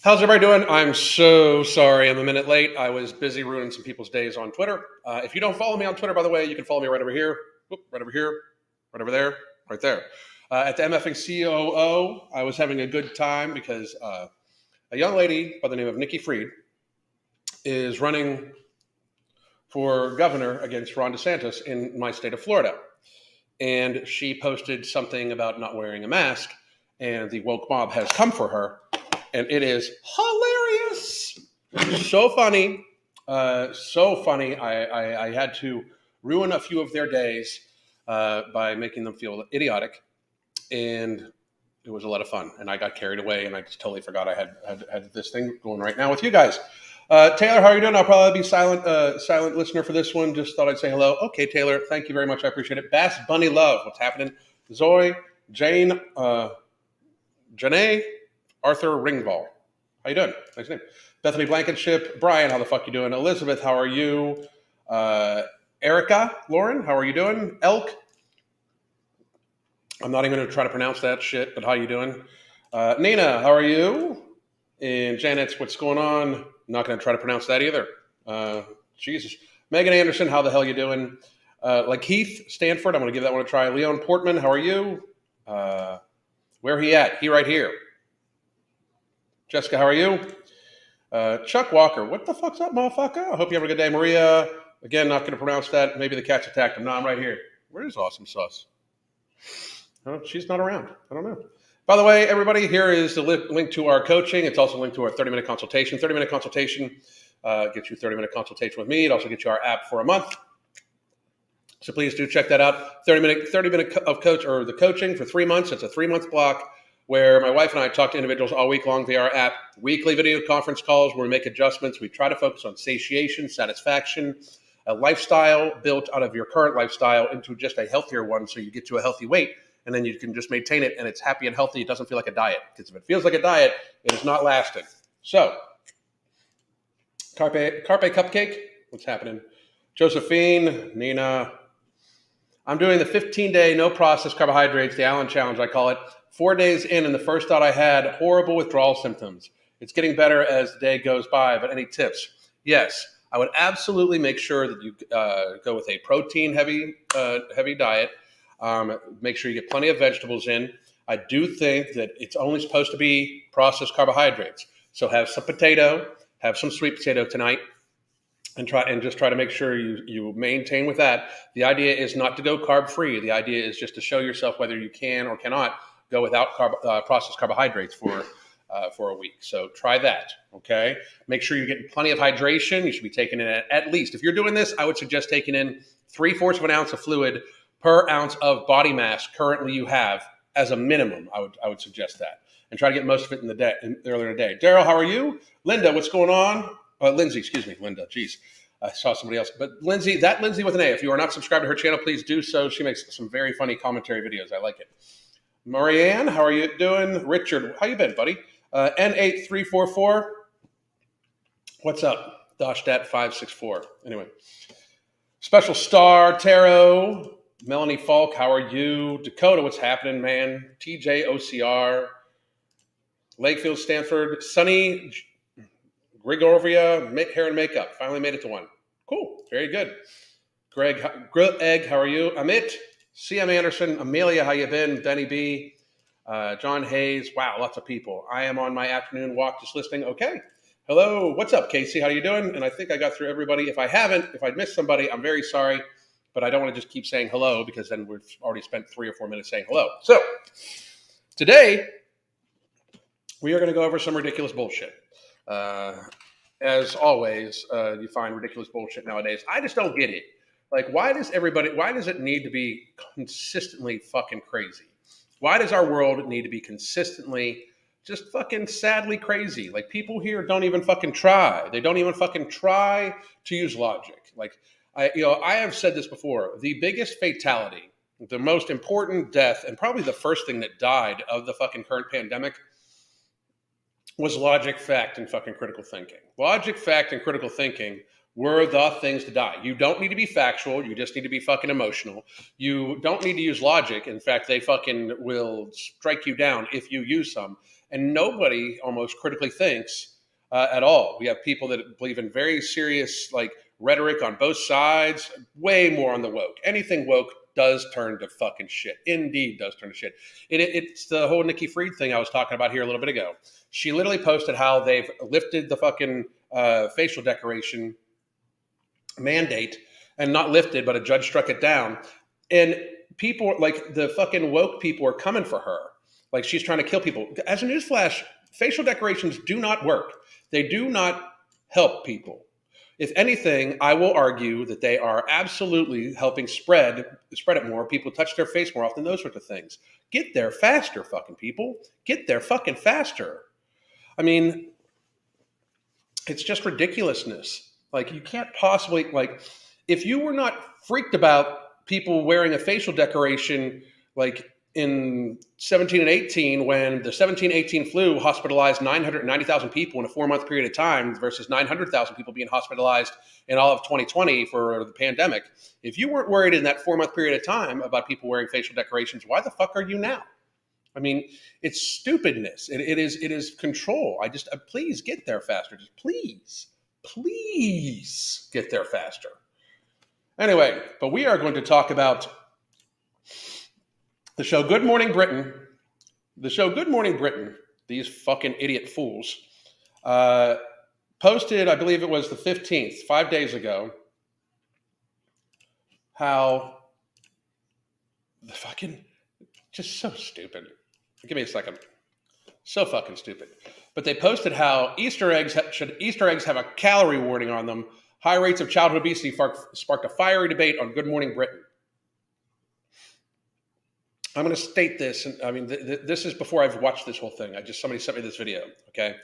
How's everybody doing? I'm so sorry I'm a minute late. I was busy ruining some people's days on Twitter. If you don't follow me on Twitter, by the way, you can follow me right over here, right over here, right over there, right there. At the MFing COO, I was having a good time because a young lady by the name of Nikki Fried is running for governor against Ron DeSantis in my state of Florida. And she posted something about not wearing a mask, and the woke mob has come for her, and it is hilarious. So funny. So funny. I had to ruin a few of their days by making them feel idiotic. And it was a lot of fun. And I got carried away, and I just totally forgot I had this thing going right now with you guys. Taylor, how are you doing? I'll probably be silent listener for this one. Just thought I'd say hello. Okay, Taylor, thank you very much. I appreciate it. Bass Bunny Love, what's happening? Zoe, Jane, Janae, Arthur Ringvall. How you doing? Nice name. Bethany Blankenship. Brian, how the fuck you doing? Elizabeth, how are you? Erica, Lauren, how are you doing? Elk. I'm not even going to try to pronounce that shit, but how you doing? Nina, how are you? And Janet's, what's going on? I'm not going to try to pronounce that either. Jesus. Megan Anderson, how the hell you doing? Like Keith Stanford, I'm going to give that one a try. Leon Portman, how are you? Where he at? He right here. Jessica, how are you? Chuck Walker, what the fuck's up, motherfucker? I hope you have a good day. Maria, again, not going to pronounce that. Maybe the cat's attacked him. No, I'm right here. Where is Awesome Sauce? Oh, she's not around. I don't know. By the way, everybody, here is the link to our coaching. It's also linked to our 30-minute consultation. 30-minute consultation gets you 30-minute consultation with me. It also gets you our app for a month. So please do check that out. 30-minute of coach or the coaching for 3 months. It's a 3-month block where my wife and I talk to individuals all week long via our app. Weekly video conference calls where we make adjustments. We try to focus on satiation, satisfaction, a lifestyle built out of your current lifestyle into just a healthier one so you get to a healthy weight. And then you can just maintain it, and it's happy and healthy. It doesn't feel like a diet. Because if it feels like a diet, it is not lasting. So, Carpe Cupcake, what's happening? Josephine, Nina. I'm doing the 15-day no-processed carbohydrates, the Allen Challenge, I call it. 4 days in, and the first thought I had, horrible withdrawal symptoms. It's getting better as the day goes by, but any tips? Yes, I would absolutely make sure that you go with a protein-heavy diet. Make sure you get plenty of vegetables in. I do think that it's only supposed to be processed carbohydrates. So have some potato, have some sweet potato tonight, and just try to make sure you maintain with that. The idea is not to go carb free. The idea is just to show yourself whether you can or cannot go without processed carbohydrates for a week. So try that. Okay. Make sure you're getting plenty of hydration. You should be taking in at least, if you're doing this, I would suggest taking in 3/4 of an ounce of fluid per ounce of body mass currently you have as a minimum. I would suggest that, and try to get most of it in the day, earlier in the day. Daryl, how are you? Linda, what's going on? Lindsay, excuse me, Linda. Jeez, I saw somebody else, but Lindsay with an A. If you are not subscribed to her channel, please do so. She makes some very funny commentary videos. I like it. Marianne, how are you doing? Richard, how you been, buddy? N8344. What's up? Dashdat 564. Anyway, special star tarot. Melanie Falk, how are you? Dakota, what's happening, man? TJ OCR, Lakefield, Stanford, Sunny, Grigorovia, hair and makeup. Finally made it to one. Cool, very good. Greg Egg, how are you? Amit, CM Anderson, Amelia, how you been? Benny B, John Hayes. Wow, lots of people. I am on my afternoon walk, just listening. Okay. Hello, what's up, Casey? How you doing? And I think I got through everybody. If I missed somebody, I'm very sorry. But I don't want to just keep saying hello because then we've already spent 3 or 4 minutes saying hello. So today we are going to go over some ridiculous bullshit. As always, you find ridiculous bullshit nowadays. I just don't get it. Like, why does it need to be consistently fucking crazy? Why does our world need to be consistently just fucking sadly crazy? Like, people here don't even fucking try. They don't even fucking try to use logic. Like, I have said this before. The biggest fatality, the most important death, and probably the first thing that died of the fucking current pandemic was logic, fact, and fucking critical thinking. Logic, fact, and critical thinking were the things to die. You don't need to be factual. You just need to be fucking emotional. You don't need to use logic. In fact, they fucking will strike you down if you use some. and nobody almost critically thinks at all. We have people that believe in very serious like rhetoric on both sides, way more on the woke. Anything woke does turn to fucking shit. Indeed, does turn to shit. It's the whole Nikki Fried thing I was talking about here a little bit ago. She literally posted how they've lifted the fucking facial decoration mandate, and not lifted, but a judge struck it down. And people, like the fucking woke people, are coming for her. Like she's trying to kill people. As a newsflash, facial decorations do not work. They do not help people. If anything, I will argue that they are absolutely helping spread it more. People touch their face more often, those sorts of things. Get there faster, fucking people. Get there fucking faster. I mean, it's just ridiculousness. Like, you can't possibly, like, if you were not freaked about people wearing a facial decoration, like in 17 and 18, when the 17-18 flu hospitalized 990,000 people in a 4-month period of time versus 900,000 people being hospitalized in all of 2020 for the pandemic. If you weren't worried in that 4-month period of time about people wearing facial decorations, why the fuck are you now? I mean, it's stupidness. It is control. Please get there faster. Just please get there faster. Anyway, but we are going to talk about the show Good Morning Britain. The show Good Morning Britain, these fucking idiot fools, posted, I believe it was the 15th, 5 days ago, how the fucking, just so stupid. Give me a second. So fucking stupid. But they posted how Easter eggs have a calorie warning on them. High rates of childhood obesity sparked a fiery debate on Good Morning Britain. I'm going to state this, and I mean, this is before I've watched this whole thing. Somebody sent me this video, okay?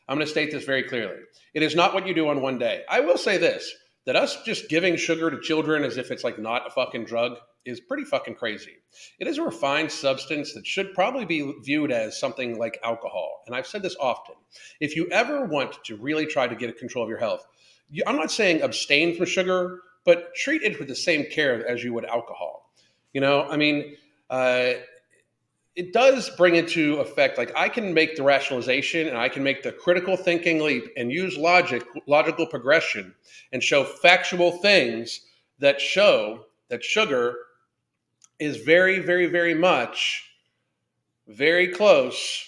I'm going to state this very clearly. It is not what you do on one day. I will say this, that us just giving sugar to children as if it's like not a fucking drug is pretty fucking crazy. It is a refined substance that should probably be viewed as something like alcohol. And I've said this often. If you ever want to really try to get control of your health, I'm not saying abstain from sugar, but treat it with the same care as you would alcohol. You know, I mean, it does bring into effect, like I can make the rationalization and I can make the critical thinking leap and use logical progression and show factual things that show that sugar is very, very, very much very close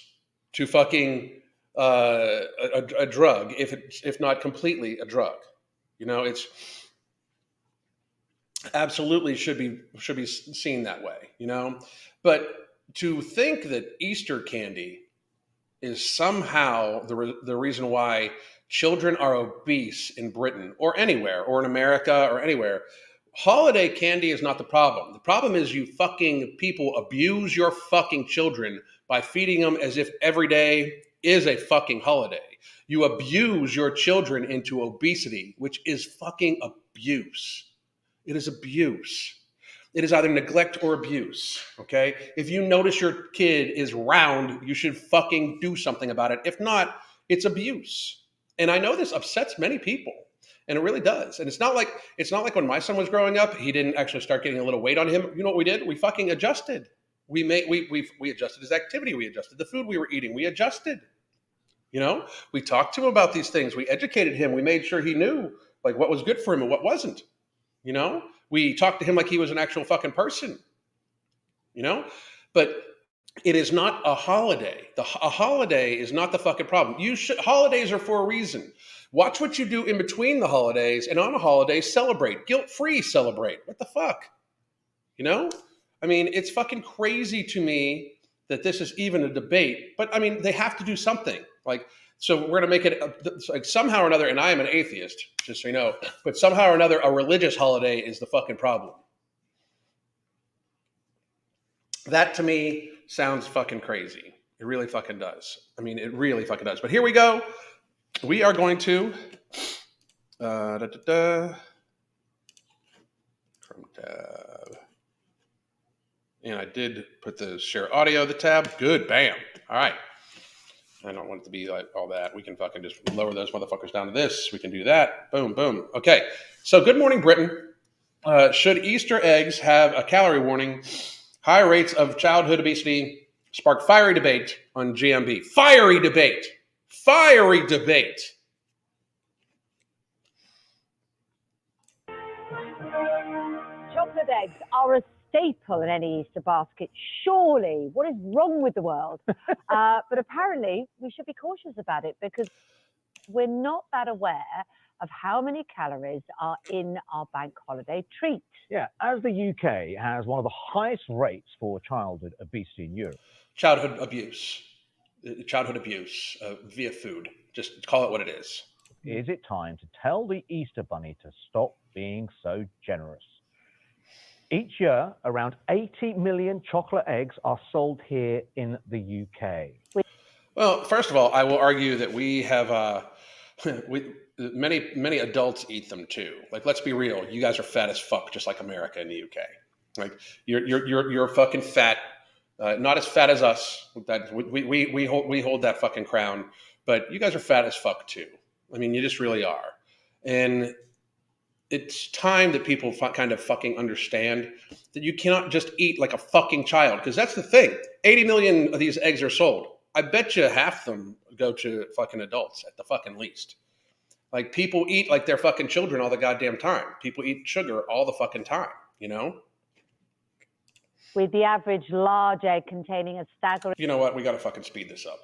to fucking a drug, if not completely a drug. You know, it's absolutely should be seen that way, you know. But to think that Easter candy is somehow the reason why children are obese in Britain or anywhere, or in America or anywhere, holiday candy is not the problem. The problem is you fucking people abuse your fucking children by feeding them as if every day is a fucking holiday. You abuse your children into obesity, which is fucking abuse. It is abuse. It is either neglect or abuse, okay? If you notice your kid is round, you should fucking do something about it. If not, it's abuse. And I know this upsets many people, and it really does. And it's not like when my son was growing up, he didn't actually start getting a little weight on him. You know what we did? We fucking adjusted. We adjusted his activity. We adjusted the food we were eating. We adjusted. You know, we talked to him about these things. We educated him. We made sure he knew like what was good for him and what wasn't. You know, we talked to him like he was an actual fucking person, you know, but it is not a holiday. A holiday is not the fucking problem. Holidays are for a reason. Watch what you do in between the holidays, and on a holiday, celebrate. Guilt-free celebrate. What the fuck? You know? I mean, it's fucking crazy to me that this is even a debate, but I mean, they have to do something. Like, so we're going to make it like somehow or another, and I am an atheist, just so you know, but somehow or another, a religious holiday is the fucking problem. That to me sounds fucking crazy. It really fucking does. I mean, it really fucking does. But here we go. We are going to Chrome tab. And I did put the share audio, the tab. Good, bam. All right. I don't want it to be like all that. We can fucking just lower those motherfuckers down to this. We can do that. Boom, boom. Okay. So Good Morning Britain. Should Easter eggs have a calorie warning? High rates of childhood obesity sparked fiery debate on GMB. Fiery debate. Fiery debate. Chocolate eggs are a staple in any Easter basket. Surely, what is wrong with the world? But apparently, we should be cautious about it because we're not that aware of how many calories are in our bank holiday treats. Yeah, as the UK has one of the highest rates for childhood obesity in Europe. Childhood abuse via food. Just call it what it is. Is it time to tell the Easter Bunny to stop being so generous? Each year, around 80 million chocolate eggs are sold here in the UK. Well, first of all, I will argue that we have many adults eat them too. Like, let's be real, you guys are fat as fuck, just like America and the UK. Like, you're fucking fat, not as fat as us. That we hold that fucking crown, but you guys are fat as fuck too. I mean, you just really are, and it's time that people kind of fucking understand that you cannot just eat like a fucking child, because that's the thing. 80 million of these eggs are sold. I bet you half them go to fucking adults at the fucking least. Like, people eat like they're fucking children all the goddamn time. People eat sugar all the fucking time, you know? With the average large egg containing a staggering... You know what? We got to fucking speed this up.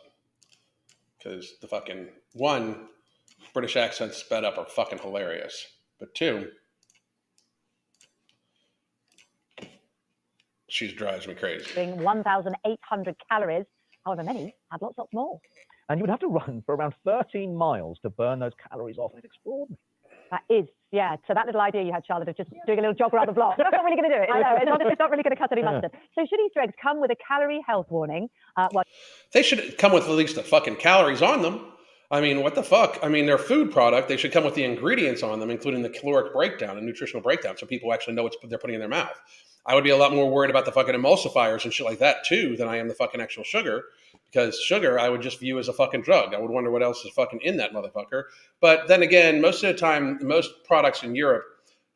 Because the fucking, one, British accents sped up are fucking hilarious. But two, she drives me crazy. 1,800 calories, however many had lots more. And you would have to run for around 13 miles to burn those calories off. It's extraordinary. That is, yeah. So that little idea you had, Charlotte, of just doing a little jog around the block, that's not really going to do it. I know, it's not really going to cut any mustard. So should Easter eggs come with a calorie health warning? They should come with at least the fucking calories on them. I mean, what the fuck? I mean, they're food product. They should come with the ingredients on them, including the caloric breakdown and nutritional breakdown, so people actually know what they're putting in their mouth. I would be a lot more worried about the fucking emulsifiers and shit like that too than I am the fucking actual sugar, because sugar I would just view as a fucking drug. I would wonder what else is fucking in that motherfucker. But then again, most of the time, most products in Europe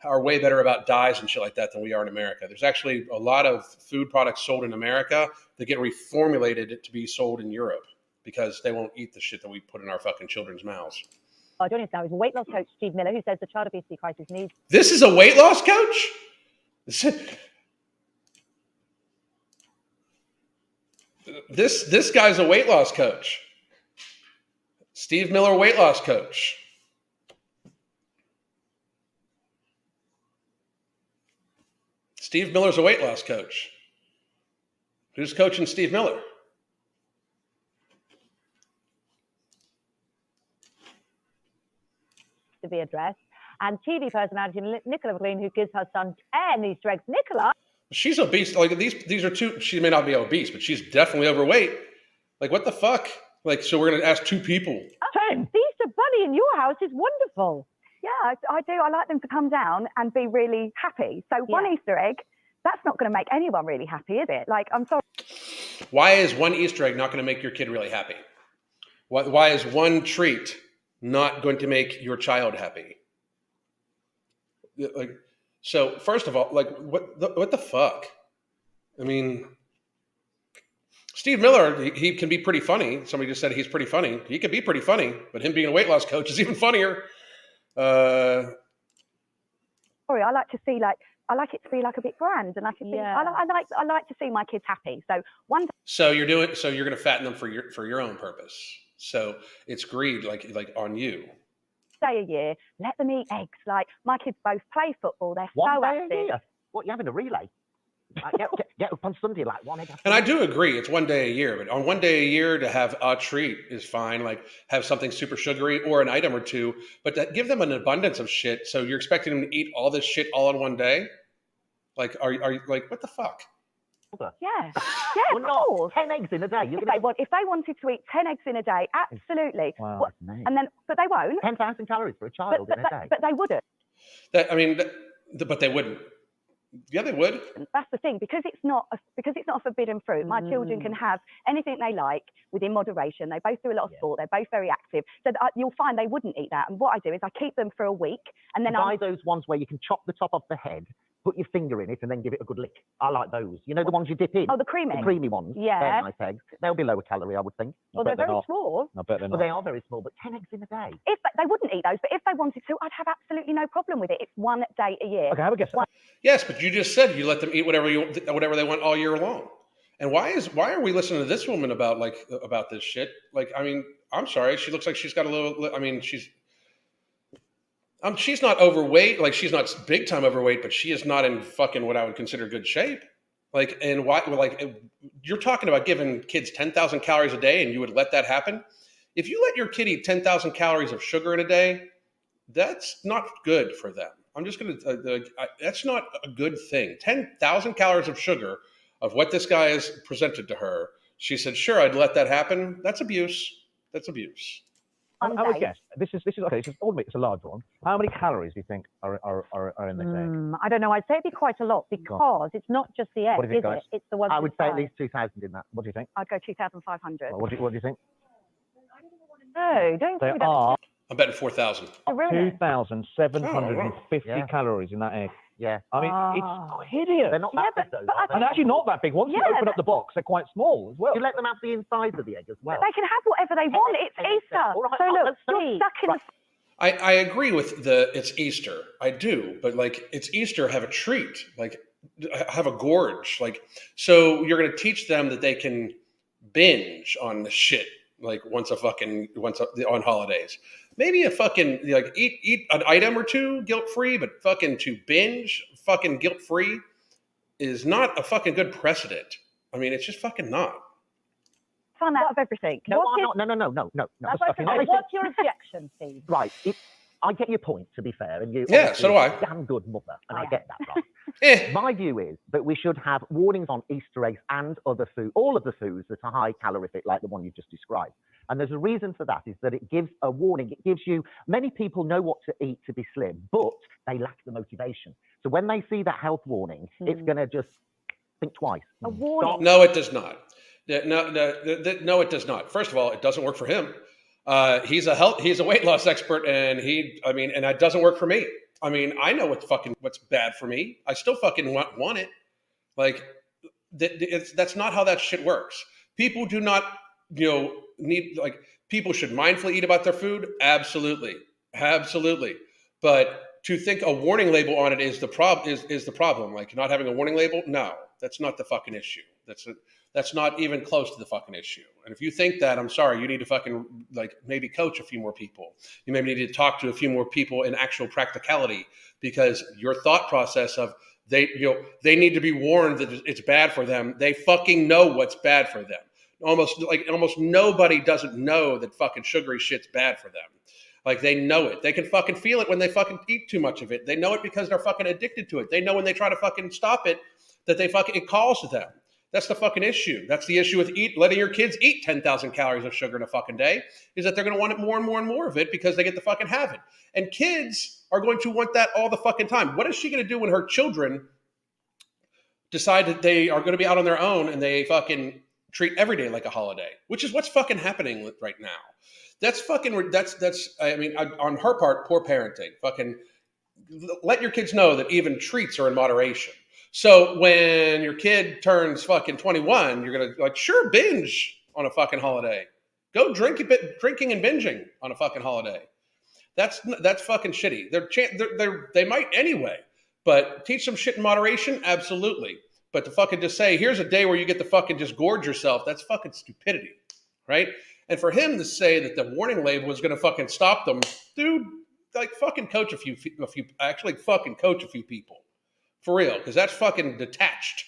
are way better about dyes and shit like that than we are in America. There's actually a lot of food products sold in America that get reformulated to be sold in Europe, because they won't eat the shit that we put in our fucking children's mouths. Joining us now is weight loss coach Steve Miller, who says the child obesity crisis needs... This is a weight loss coach? This guy's a weight loss coach. Steve Miller, weight loss coach. Steve Miller's a weight loss coach. Who's coaching Steve Miller? To be addressed. And TV personality Nicola Green, who gives her son 10 Easter eggs. Nicola? She's obese. Like, these are two. She may not be obese, but she's definitely overweight. Like, what the fuck? Like, so we're gonna ask two people. 10. The Easter bunny in your house is wonderful. Yeah, I do. I like them to come down and be really happy. So one Easter egg, that's not going to make anyone really happy, is it? Like, I'm sorry. Why is one Easter egg not going to make your kid really happy? Why is one treat not going to make your child happy? Like, so first of all, like, what the fuck? I mean, Steve Miller, he can be pretty funny. Somebody just said he's pretty funny. He can be pretty funny, but him being a weight loss coach is even funnier. Sorry, I like to see I like it to be like a bit grand, and I like to see my kids happy. So So you're going to fatten them for your own purpose. So it's greed, like on you. Day a year, let them eat eggs. Like, my kids both play football. They're so active. A year? What, you having a relay? Get up on Sunday, like one egg. And I do agree, it's one day a year, but on one day a year to have a treat is fine. Like, have something super sugary or an item or two, but to give them an abundance of shit. So you're expecting them to eat all this shit all in one day? Like, are you like, what the fuck? Yeah, Well, of course. 10 eggs in a day. If they wanted to eat 10 eggs in a day, absolutely. Wow, but they won't. 10,000 calories for a child in a day. But they wouldn't. But they wouldn't. Yeah, they would. That's the thing, because it's not a forbidden fruit. My children can have anything they like within moderation. They both do a lot of sport. They're both very active. So you'll find they wouldn't eat that. And what I do is I keep them for a week, and then buy those ones where you can chop the top off the head, put your finger in it and then give it a good lick. I like those. You know the ones you dip in? Oh, the cream The egg. creamy ones. Yeah. They're nice eggs. They'll be lower calorie, I would think. Well, bet they're they're very not. small. I bet they're Well, not. they are very small, but 10 eggs in a day. If they wouldn't eat those, but if they wanted to, I'd have absolutely no problem with it. It's one day a year. Okay, have a guess. Yes, but you just said you let them eat whatever they want all year long. And why are we listening to this woman about this shit? Like, I mean, I'm sorry, she looks like she's got a little. I mean, she's not overweight, like she's not big time overweight, but she is not in fucking what I would consider good shape. Like, and why? Like, you're talking about giving kids 10,000 calories a day, and you would let that happen? If you let your kid eat 10,000 calories of sugar in a day, that's not good for them. I'm just gonna. That's not a good thing. 10,000 calories of sugar of what this guy has presented to her. She said, "Sure, I'd let that happen." That's abuse. That's abuse. I would guess. This is okay. It's a large one. How many calories do you think are in this egg? I don't know. I'd say it'd be quite a lot because it's not just the egg, What do you is think, guys? it? It's the ones. I would say at inside. least 2,000 in that. What do you think? I'd go 2,500. What do you think? No, don't They do that. are I'm betting 4,000. Ruin it. 2,750 Yeah. calories in that egg. Yeah. I mean, Ah. it's hideous. They're not Yeah, that big, though. but are And they? actually not that big. Once you Yeah, open up the box, they're quite small as well. You let them have the insides of the egg as well. They can have whatever they want. It's Eggs, Easter. all right, So look, let's you're see. stuck in Right. I agree with it's Easter. I do, but like it's Easter, have a treat, like have a gorge, like so you're gonna teach them that they can binge on the shit like once on holidays. Maybe a fucking like eat an item or two guilt free, but fucking to binge fucking guilt free is not a fucking good precedent. I mean, it's just fucking not. fun out of everything. No, What I'm is- not. No. That's okay. okay. What's your objection, Steve? Right. I get your point, to be fair. And you Yeah, so do I. Damn good mother. And I get that, right. Eh. My view is that we should have warnings on Easter eggs and other food, all of the foods that are high calorific, like the one you just described. And there's a reason for that, is that it gives a warning. It gives you, many people know what to eat to be slim, but they lack the motivation. So when they see that health warning, it's going to just think twice. A warning. No, it does not. No, it does not. First of all, it doesn't work for him. He's a weight loss expert, and and that doesn't work for me. I mean, I know what's bad for me. I still fucking want it. Like, that's not how that shit works. People do not, need, like, people should mindfully eat about their food. Absolutely. But to think a warning label on it is the problem. Like, not having a warning label, no, that's not the fucking issue. That's not even close to the fucking issue. And if you think that, I'm sorry, you need to fucking maybe coach a few more people. You maybe need to talk to a few more people in actual practicality, because your thought process of they need to be warned that it's bad for them. They fucking know what's bad for them. Almost nobody doesn't know that fucking sugary shit's bad for them. Like, they know it. They can fucking feel it when they fucking eat too much of it. They know it because they're fucking addicted to it. They know when they try to fucking stop it that it calls to them. That's the fucking issue. That's the issue with letting your kids eat 10,000 calories of sugar in a fucking day, is that they're going to want it more and more and more of it because they get to fucking have it. And kids are going to want that all the fucking time. What is she going to do when her children decide that they are going to be out on their own and they fucking treat every day like a holiday, which is what's fucking happening right now. On her part, poor parenting. Fucking let your kids know that even treats are in moderation. So when your kid turns fucking 21, you're going to sure, binge on a fucking holiday. Go drinking and binging on a fucking holiday. That's fucking shitty. They might anyway, but teach them shit in moderation. Absolutely. But to fucking just say, here's a day where you get to fucking just gorge yourself. That's fucking stupidity. Right. And for him to say that the warning label is going to fucking stop them, dude, fucking coach a few people. For real, because that's fucking detached.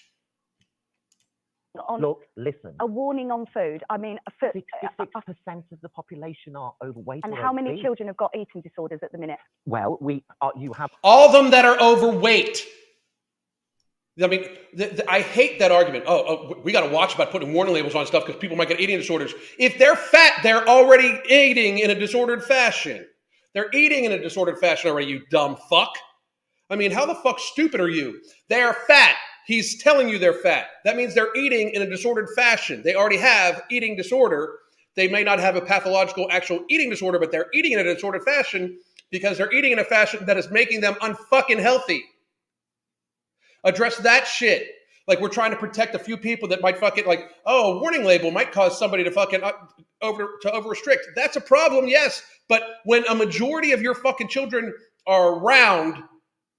Look, listen. A warning on food. I mean, 66% of the population are overweight. and or how many obese. children have got eating disorders at the minute? Well, you have. All of them that are overweight. I mean, I hate that argument. We got to watch about putting warning labels on stuff because people might get eating disorders. If they're fat, they're already eating in a disordered fashion. They're eating in a disordered fashion already, you dumb fuck. I mean, how the fuck stupid are you? They are fat. He's telling you they're fat. That means they're eating in a disordered fashion. They already have eating disorder. They may not have a pathological actual eating disorder, but they're eating in a disordered fashion because they're eating in a fashion that is making them unfucking healthy. Address that shit. Like we're trying to protect a few people that might fucking like, oh, a warning label might cause somebody to fucking over restrict. That's a problem, yes. But when a majority of your fucking children are around,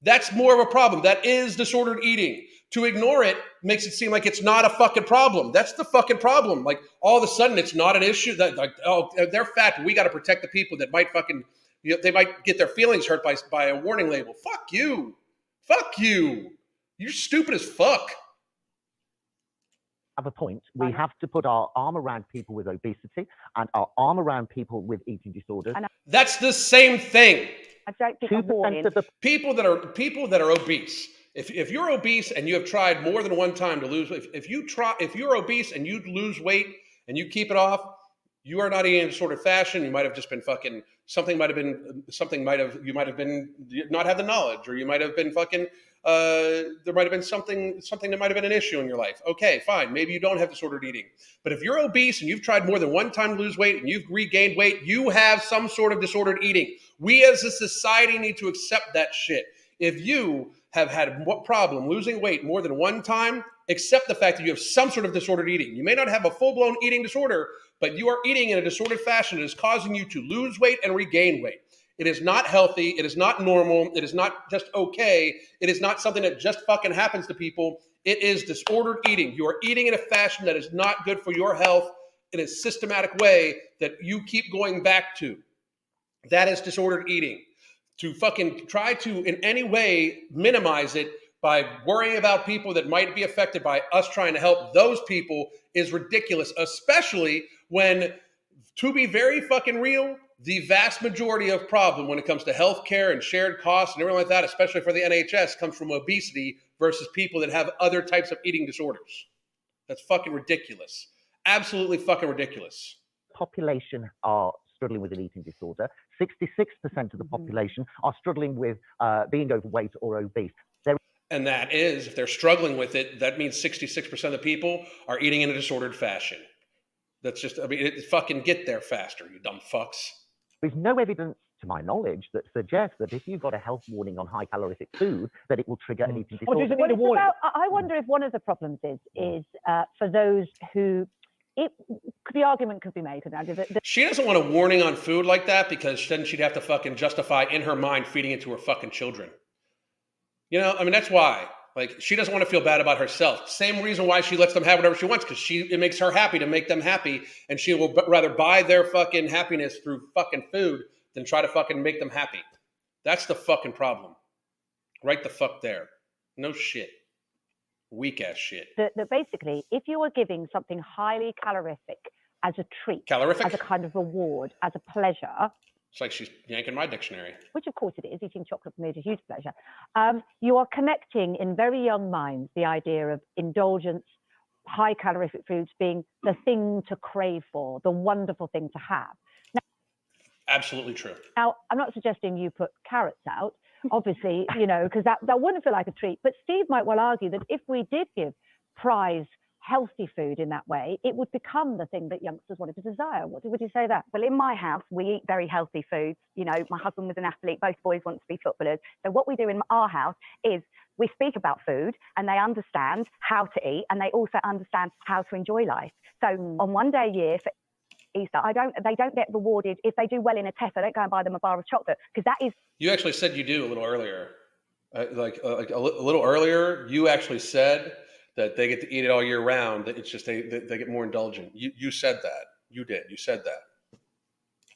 that's more of a problem. That is disordered eating. To ignore it makes it seem like it's not a fucking problem. That's the fucking problem. Like all of a sudden it's not an issue. That like, oh, they're fat. We got to protect the people that might fucking, they might get their feelings hurt by a warning label. Fuck you. Fuck you. You're stupid as fuck. Have a point. We have to put our arm around people with obesity and our arm around people with eating disorders. That's the same thing. I don't think I'm 2% warning. of the People that are obese. If you're obese and you have tried more than one time to lose, if you're obese and you lose weight and you keep it off, you are not eating in a disordered fashion. You might have just been fucking you might have been not have the knowledge, or you might have been fucking there might have been something that might have been an issue in your life. Okay, fine. Maybe you don't have disordered eating. But if you're obese and you've tried more than one time to lose weight and you've regained weight, you have some sort of disordered eating. We as a society need to accept that shit. If you have had what problem losing weight more than one time, accept the fact that you have some sort of disordered eating. You may not have a full-blown eating disorder, but you are eating in a disordered fashion that is causing you to lose weight and regain weight. It is not healthy. It is not normal. It is not just okay. It is not something that just fucking happens to people. It is disordered eating. You are eating in a fashion that is not good for your health in a systematic way that you keep going back to. That is disordered eating. To fucking try to in any way minimize it by worrying about people that might be affected by us trying to help those people is ridiculous, especially when, to be very fucking real, the vast majority of problem when it comes to healthcare and shared costs and everything like that, especially for the NHS, comes from obesity versus people that have other types of eating disorders. That's fucking ridiculous. Absolutely fucking ridiculous. population are struggling with an eating disorder. 66% of the population are struggling with being overweight or obese. And that is, if they're struggling with it, that means 66% of the people are eating in a disordered fashion. That's just, I mean, fucking get there faster, you dumb fucks. There's no evidence, to my knowledge, that suggests that if you've got a health warning on high calorific food, that it will trigger an eating disorder. Well, it's about, I wonder if one of the problems is for those who, the argument could be made. She doesn't want a warning on food like that because then she'd have to fucking justify in her mind feeding it to her fucking children. You know, I mean, that's why. Like, she doesn't want to feel bad about herself. Same reason why she lets them have whatever she wants, because it makes her happy to make them happy, and she will rather buy their fucking happiness through fucking food than try to fucking make them happy. That's the fucking problem. Right the fuck there. No shit. Weak ass shit. That basically, if you are giving something highly calorific as a treat, Calorific? as a kind of reward, as a pleasure, it's like she's yanking my dictionary. Which of course it is. Eating chocolate for me is a huge pleasure. You are connecting in very young minds the idea of indulgence, high calorific foods being the thing to crave for, the wonderful thing to have. Now, absolutely true. Now, I'm not suggesting you put carrots out, obviously, you know, because that wouldn't feel like a treat. But Steve might well argue that if we did give prize healthy food in that way, it would become the thing that youngsters wanted to desire. Would you say that? Well, in my house, we eat very healthy foods. You know, my husband was an athlete. Both boys want to be footballers. So what we do in our house is we speak about food and they understand how to eat and they also understand how to enjoy life. So on one day a year for Easter, they don't get rewarded if they do well in a test. I don't go and buy them a bar of chocolate because that is. You actually said you do a little earlier. Like a little earlier, you actually said that they get to eat it all year round. It's just they get more indulgent. You said that. You did. You said that.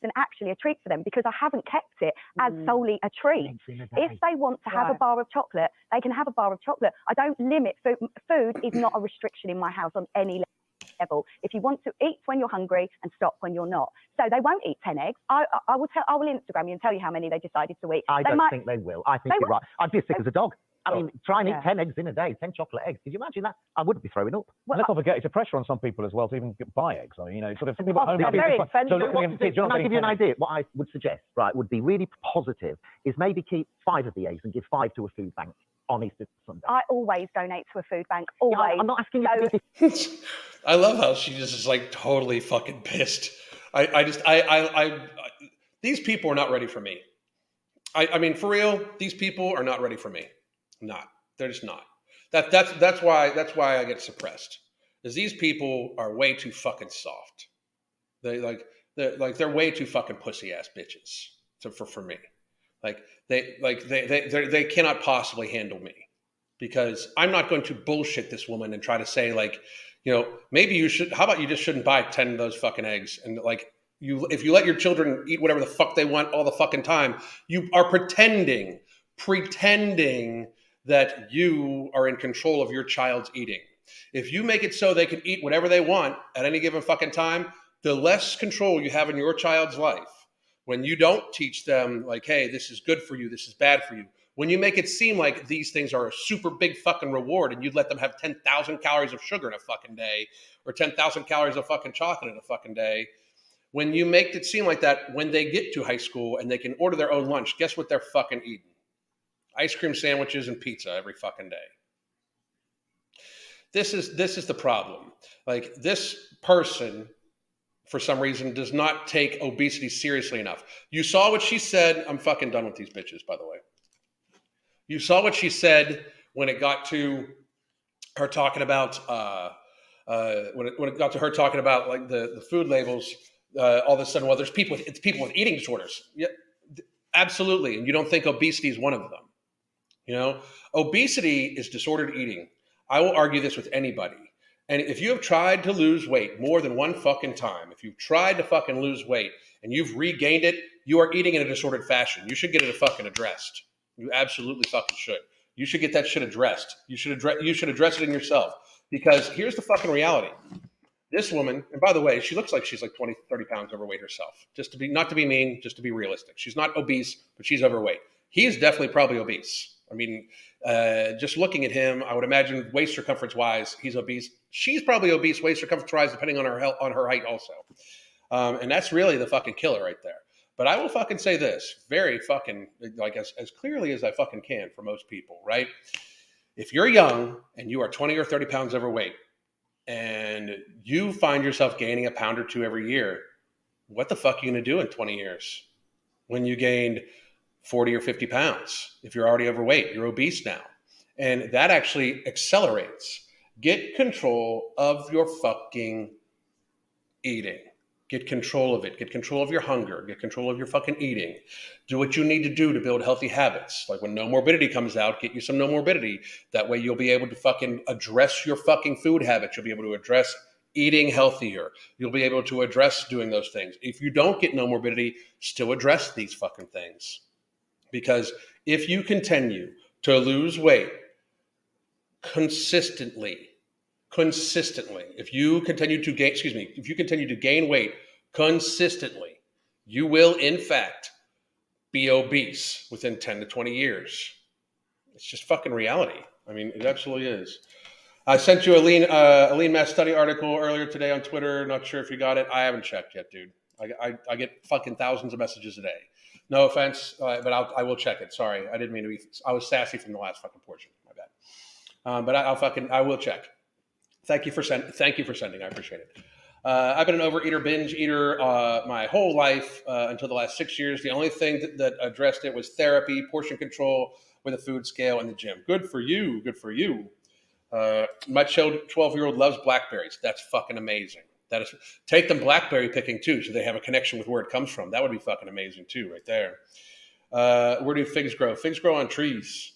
And actually a treat for them because I haven't kept it as solely a treat. If they want to have a bar of chocolate, they can have a bar of chocolate. I don't limit food. Food is not a restriction in my house on any level. If you want to eat when you're hungry and stop when you're not. So they won't eat 10 eggs. I will Instagram you and tell you how many they decided to eat. I don't think they will. I think you're right. I'd be as sick as a dog. I mean, try and eat 10 eggs in a day, 10 chocolate eggs. Could you imagine that? I would be throwing up. Well, let's not forget, it's a pressure on some people as well to even buy eggs. I mean, you know, sort of some people at home. They're very expensive. Can I give you an idea? What I would suggest, right, would be really positive, is maybe keep 5 of the eggs and give 5 to a food bank on Easter Sunday. I always donate to a food bank. Always. Yeah, I'm not asking you to be I love how she just is like totally fucking pissed. These people are not ready for me. I mean, for real, these people are not ready for me. Not. They're just not. That's why I get suppressed. Is these people are way too fucking soft. They're way too fucking pussy ass bitches for me. They cannot possibly handle me, because I'm not going to bullshit this woman and try to say, like, maybe you should. How about you just shouldn't buy 10 of those fucking eggs, and like, if you let your children eat whatever the fuck they want all the fucking time, you are pretending that you are in control of your child's eating. If you make it so they can eat whatever they want at any given fucking time, the less control you have in your child's life. When you don't teach them, like, hey, this is good for you, this is bad for you. When you make it seem like these things are a super big fucking reward, and you let them have 10,000 calories of sugar in a fucking day, or 10,000 calories of fucking chocolate in a fucking day, when you make it seem like that, when they get to high school and they can order their own lunch, guess what they're fucking eating? Ice cream sandwiches and pizza every fucking day. This is the problem. Like, this person, for some reason, does not take obesity seriously enough. You saw what she said. I'm fucking done with these bitches, by the way. You saw what she said when it got to her talking about when it got to her talking about, like, the food labels. All of a sudden, well, it's people with eating disorders. Yeah, absolutely. And you don't think obesity is one of them. Obesity is disordered eating. I will argue this with anybody. And if you have tried to lose weight more than one fucking time, if you've tried to fucking lose weight and you've regained it, you are eating in a disordered fashion. You should get it fucking addressed. You absolutely fucking should. You should get that shit addressed. You should address it in yourself. Because here's the fucking reality. This woman, and by the way, she looks like she's like 20, 30 pounds overweight herself. Not to be mean, just to be realistic. She's not obese, but she's overweight. He is definitely probably obese. I mean, just looking at him, I would imagine waist circumference wise, he's obese. She's probably obese waist circumference wise, depending on her height also. And that's really the fucking killer right there. But I will fucking say this very fucking, like, as clearly as I fucking can for most people, right? If you're young and you are 20 or 30 pounds overweight and you find yourself gaining a pound or two every year, what the fuck are you going to do in 20 years when you gained 40 or 50 pounds? If you're already overweight, you're obese now. And that actually accelerates. Get control of your fucking eating. Get control of it. Get control of your hunger. Get control of your fucking eating. Do what you need to do to build healthy habits. Like, when No Morbidity comes out, get you some No Morbidity. That way you'll be able to fucking address your fucking food habits. You'll be able to address eating healthier. You'll be able to address doing those things. If you don't get No Morbidity, still address these fucking things. Because if you continue to lose weight consistently, if you continue to gain weight consistently, you will in fact be obese within 10 to 20 years. It's just fucking reality. I mean, it absolutely is. I sent you a lean mass study article earlier today on Twitter. Not sure if you got it. I haven't checked yet, dude. I get fucking thousands of messages a day. No offense, but I will check it. Sorry, I didn't mean to be. I was sassy from the last fucking portion. My bad. But I will check. Thank you for sending. I appreciate it. I've been an overeater, binge eater my whole life until the last 6 years. The only thing that addressed it was therapy, portion control with a food scale, and the gym. Good for you. Good for you. My 12-year-old loves blackberries. That's fucking amazing. Take them blackberry picking too, so they have a connection with where it comes from. That would be fucking amazing too, right there. Where do figs grow? Figs grow on trees.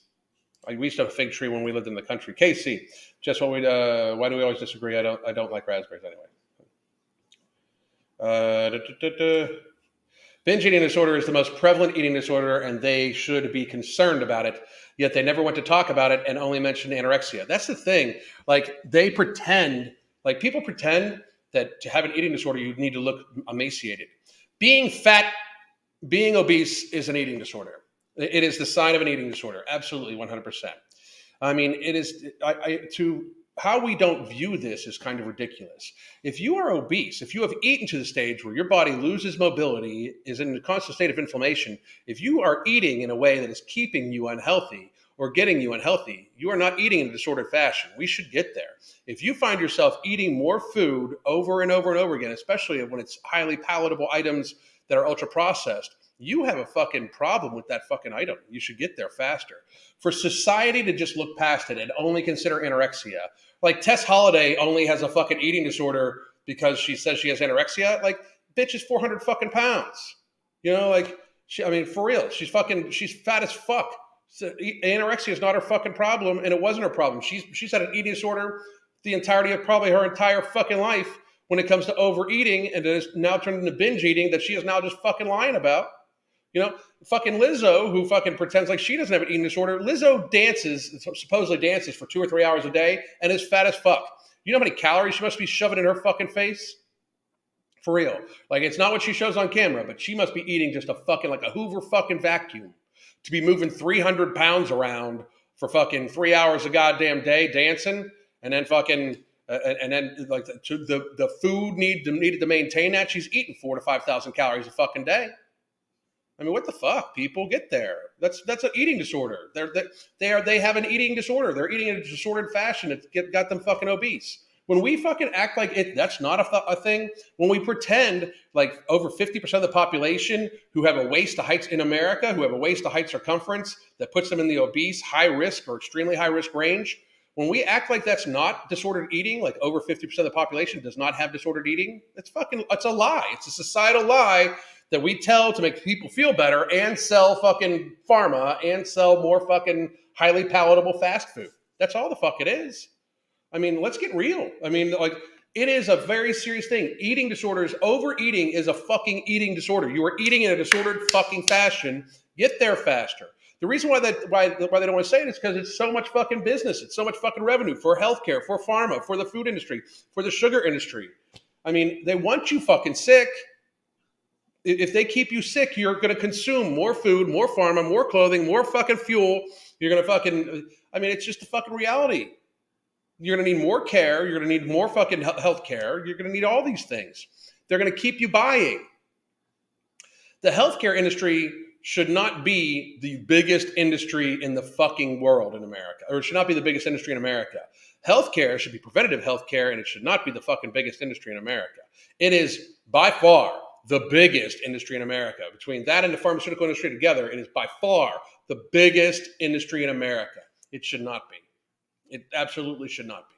We used to have a fig tree when we lived in the country. Casey, just what why do we always disagree? I don't like raspberries anyway. Binge eating disorder is the most prevalent eating disorder, and they should be concerned about it. Yet they never want to talk about it and only mention anorexia. That's the thing. Like, they pretend, like, people pretend that to have an eating disorder, you need to look emaciated. Being fat, being obese is an eating disorder. It is the sign of an eating disorder. Absolutely, 100%. I mean, it is, how we don't view this is kind of ridiculous. If you are obese, if you have eaten to the stage where your body loses mobility, is in a constant state of inflammation, if you are eating in a way that is keeping you unhealthy or getting you unhealthy, you are not eating in a disordered fashion. We should get there. If you find yourself eating more food over and over and over again, especially when it's highly palatable items that are ultra processed, you have a fucking problem with that fucking item. You should get there faster. For society to just look past it and only consider anorexia, like Tess Holliday only has a fucking eating disorder because she says she has anorexia. Like, bitch is 400 fucking pounds. You know, like, I mean, for real, she's fat as fuck. So anorexia is not her fucking problem, and it wasn't her problem. She's had an eating disorder the entirety of probably her entire fucking life when it comes to overeating, and it has now turned into binge eating that she is now just fucking lying about. You know, fucking Lizzo, who fucking pretends like she doesn't have an eating disorder. Lizzo supposedly dances for 2 or 3 hours a day and is fat as fuck. You know how many calories she must be shoving in her fucking face? For real. Like, it's not what she shows on camera, but she must be eating just a fucking, like a Hoover fucking vacuum to be moving 300 pounds around for fucking 3 hours a goddamn day dancing, and then fucking, and then like the food needed to maintain that. She's eating 4,000 to 5,000 calories a fucking day. I mean, what the fuck, people? Get there. That's an eating disorder. They have an eating disorder. They're eating in a disordered fashion. It's got them fucking obese. When we fucking act like that's not a thing, when we pretend like over 50% of the population who have a waist to height in America, who have a waist to height circumference that puts them in the obese, high risk or extremely high risk range, when we act like that's not disordered eating, like over 50% of the population does not have disordered eating, it's a lie. It's a societal lie that we tell to make people feel better and sell fucking pharma and sell more fucking highly palatable fast food. That's all the fuck it is. I mean, let's get real. I mean, like, it is a very serious thing. Eating disorders, overeating is a fucking eating disorder. You are eating in a disordered fucking fashion. Get there faster. The reason why they don't want to say it is because it's so much fucking business. It's so much fucking revenue for healthcare, for pharma, for the food industry, for the sugar industry. I mean, they want you fucking sick. If they keep you sick, you're going to consume more food, more pharma, more clothing, more fucking fuel. You're going to fucking, I mean, it's just the fucking reality. You're going to need more care. You're going to need more fucking health care. You're going to need all these things. They're going to keep you buying. The healthcare industry should not be the biggest industry in the fucking world in America, or it should not be the biggest industry in America. Healthcare should be preventative healthcare, and it should not be the fucking biggest industry in America. It is by far the biggest industry in America. Between that and the pharmaceutical industry together, it is by far the biggest industry in America. It should not be. It absolutely should not be.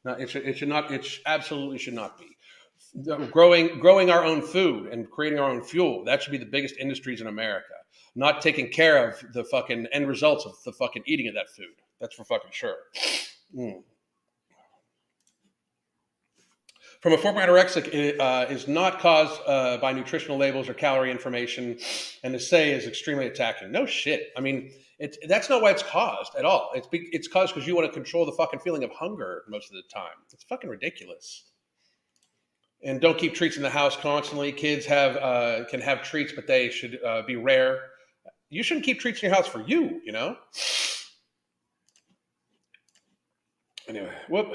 No, it should not. It absolutely should not be. Growing our own food and creating our own fuel, that should be the biggest industries in America. Not taking care of the fucking end results of the fucking eating of that food. That's for fucking sure. From a former anorexic is not caused by nutritional labels or calorie information, and to say is extremely attacking. No shit. I mean, that's not why it's caused at all. It's caused because you want to control the fucking feeling of hunger most of the time. It's fucking ridiculous. And don't keep treats in the house constantly. Kids can have treats, but they should be rare. You shouldn't keep treats in your house for you, you know? Anyway, whoop.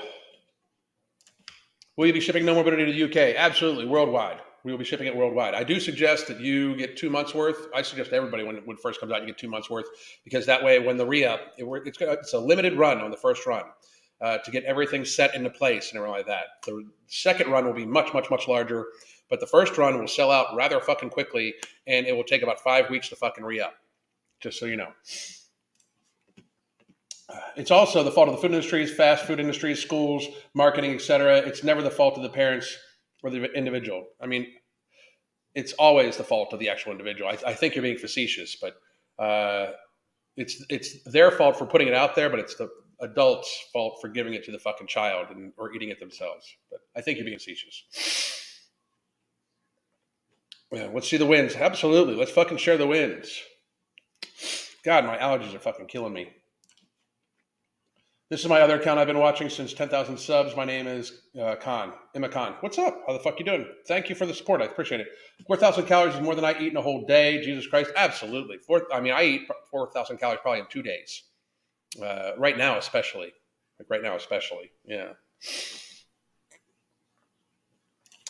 Will you be shipping No Morbidity to the UK? Absolutely, worldwide. We will be shipping it worldwide. I do suggest that you get 2 months worth. I suggest to everybody when it first comes out, you get 2 months worth, because that way when the re-up, it's a limited run on the first run to get everything set into place and everything like that. The second run will be much, much, much larger, but the first run will sell out rather fucking quickly, and it will take about 5 weeks to fucking re-up, just so you know. It's also the fault of the food industries, fast food industries, schools, marketing, etc. It's never the fault of the parents or the individual. I mean, it's always the fault of the actual individual. I think you're being facetious, but it's their fault for putting it out there, but it's the adult's fault for giving it to the fucking child or eating it themselves. But I think you're being facetious. Yeah, let's see the wins. Absolutely. Let's fucking share the wins. God, my allergies are fucking killing me. This is my other account I've been watching since 10,000 subs. My name is Khan, Emma Khan. What's up? How the fuck you doing? Thank you for the support. I appreciate it. 4,000 calories is more than I eat in a whole day. Jesus Christ. Absolutely. I eat 4,000 calories probably in 2 days. Right now, especially. Yeah.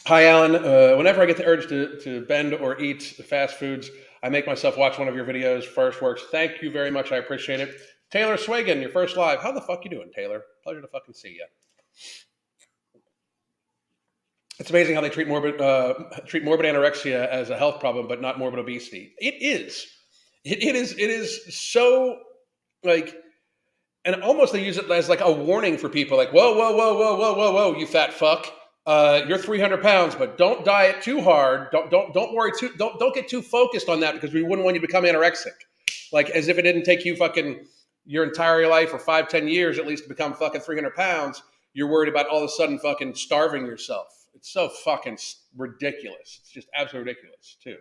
Hi, Alan. Whenever I get the urge to bend or eat fast foods, I make myself watch one of your videos. First works. Thank you very much. I appreciate it. Taylor Swagan, your first live. How the fuck you doing, Taylor? Pleasure to fucking see you. It's amazing how they treat morbid anorexia as a health problem, but not morbid obesity. It is. It is so like, and almost they use it as like a warning for people, like, whoa, whoa, whoa, whoa, whoa, whoa, whoa, you fat fuck. You're 300 pounds, but don't diet too hard. Don't worry too. Don't get too focused on that because we wouldn't want you to become anorexic. Like as if it didn't take you fucking your entire life or 5-10 years at least to become fucking 300 pounds. You're worried about all of a sudden fucking starving yourself. It's so fucking ridiculous. It's just absolutely ridiculous too.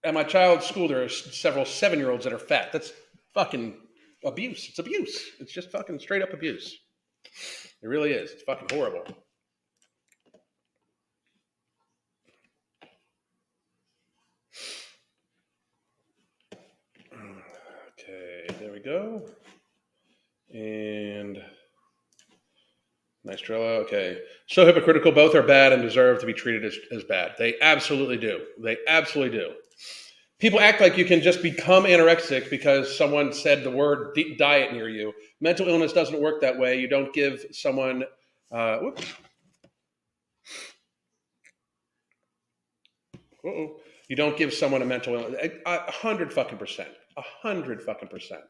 At my child's school, there are several 7-year-olds that are fat. That's fucking abuse. It's abuse. It's just fucking straight up abuse. It really is. It's fucking horrible. Okay, there we go. And nice Trello. Okay. So hypocritical. Both are bad and deserve to be treated as bad. They absolutely do. They absolutely do. People act like you can just become anorexic because someone said the word diet near you. Mental illness doesn't work that way. You don't give someone, whoops. Uh-oh. You don't give someone a mental illness. 100 fucking percent. 100 fucking percent.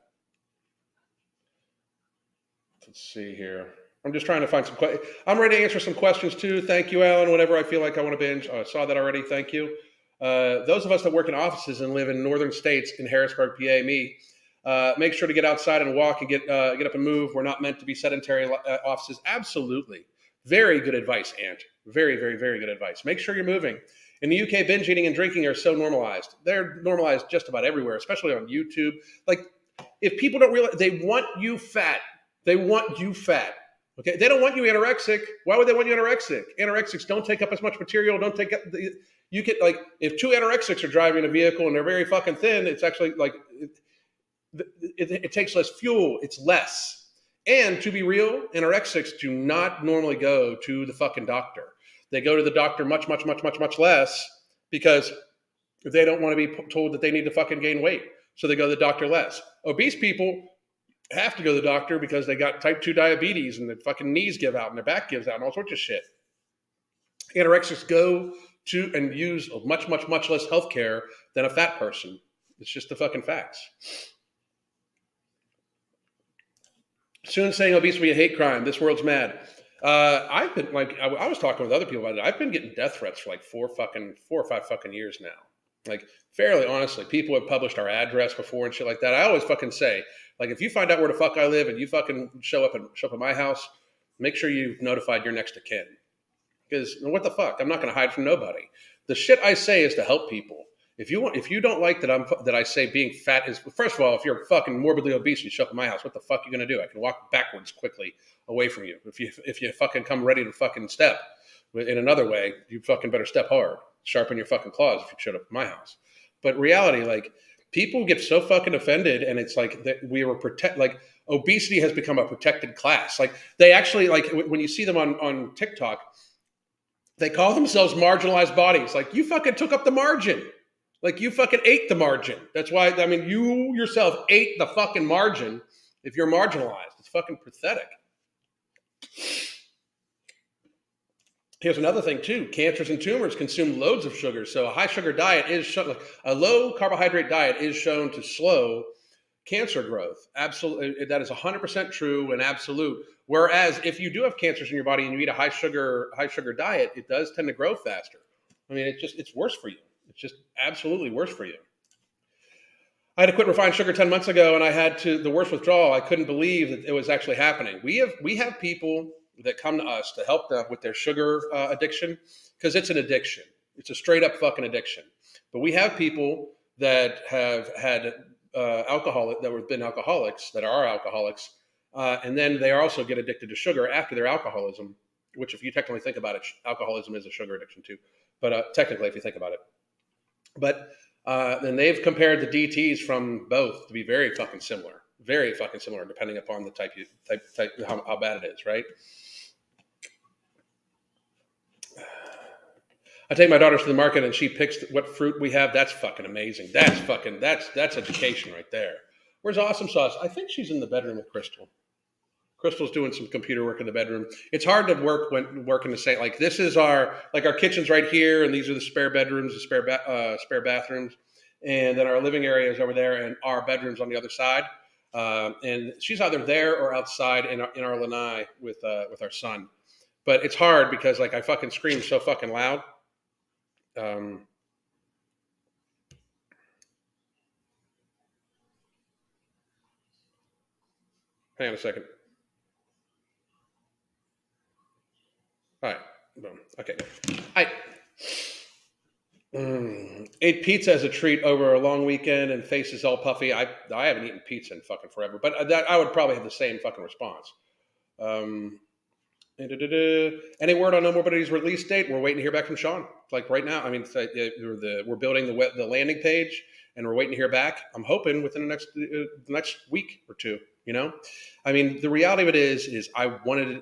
Let's see here. I'm just trying to find some questions. I'm ready to answer some questions too. Thank you, Alan. Whenever I feel like I want to binge. I saw that already. Thank you. Those of us that work in offices and live in northern states in Harrisburg, PA, make sure to get outside and walk and get up and move. We're not meant to be sedentary offices. Absolutely. Very good advice, Ant. Very, very, very good advice. Make sure you're moving. In the UK, binge eating and drinking are so normalized. They're normalized just about everywhere, especially on YouTube. Like, if people don't realize, they want you fat. They want you fat. Okay, they don't want you anorexic. Why would they want you anorexic? Anorexics don't take up as much material. Don't take up you get like if 2 anorexics are driving a vehicle and they're very fucking thin, it's actually like it takes less fuel. It's less. And to be real, anorexics do not normally go to the fucking doctor. They go to the doctor much, much, much, much, much less because they don't want to be told that they need to fucking gain weight. So they go to the doctor less. Obese people have to go to the doctor because they got type 2 diabetes and their fucking knees give out and their back gives out and all sorts of shit. Anorexics go to and use much, much, much less healthcare than a fat person. It's just the fucking facts. Soon saying obesity will be a hate crime. This world's mad. I've been like, I was talking with other people about it. I've been getting death threats for like 4 or 5 fucking years now. Like fairly honestly, people have published our address before and shit like that. I always fucking say, like, if you find out where the fuck I live and you fucking show up at my house, make sure you've notified your next of kin. Because what the fuck? I'm not going to hide from nobody. The shit I say is to help people. If you don't like that I say being fat is, first of all, if you're fucking morbidly obese and you show up at my house, what the fuck are you going to do? I can walk backwards quickly away from you. If you fucking come ready to fucking step in another way, you fucking better step hard. Sharpen your fucking claws if you showed up at my house. But reality, like, people get so fucking offended, and it's like that we were like obesity has become a protected class. Like they actually, like when you see them on TikTok, they call themselves marginalized bodies. Like you fucking took up the margin. Like you fucking ate the margin. That's why, I mean, you yourself ate the fucking margin if you're marginalized. It's fucking pathetic. Here's another thing too. Cancers and tumors consume loads of sugar. So a high sugar diet a low carbohydrate diet is shown to slow cancer growth. Absolutely. That is 100% true and absolute. Whereas if you do have cancers in your body and you eat a high sugar diet, it does tend to grow faster. I mean, it's worse for you. It's just absolutely worse for you. I had to quit refined sugar 10 months ago and I had the worst withdrawal. I couldn't believe that it was actually happening. We have people that come to us to help them with their sugar addiction because it's an addiction. It's a straight up fucking addiction. But we have people that have had that have been alcoholics, that are alcoholics, and then they also get addicted to sugar after their alcoholism, which if you technically think about it, alcoholism is a sugar addiction too. But technically, if you think about it. But then they've compared the DTs from both to be very fucking similar, depending upon the type how bad it is, right? I take my daughters to the market and she picks what fruit we have. That's fucking amazing. That's education right there. Where's Awesome Sauce? I think she's in the bedroom with Crystal. Crystal's doing some computer work in the bedroom. It's hard to work in the same, like this is our kitchen's right here, and these are the spare bedrooms, the spare bathrooms, and then our living area is over there, and our bedroom's on the other side. And she's either there or outside in our lanai with our son. But it's hard because like I fucking scream so fucking loud. Hang on a second. All right. Boom. Okay. Ate pizza as a treat over a long weekend and face is all puffy. I haven't eaten pizza in fucking forever, but I would probably have the same fucking response. Any word on No Morbidity's release date? We're waiting to hear back from Sean. Like right now, I mean, we're building the landing page, and we're waiting to hear back. I'm hoping within the next week or two. You know, I mean, the reality of it is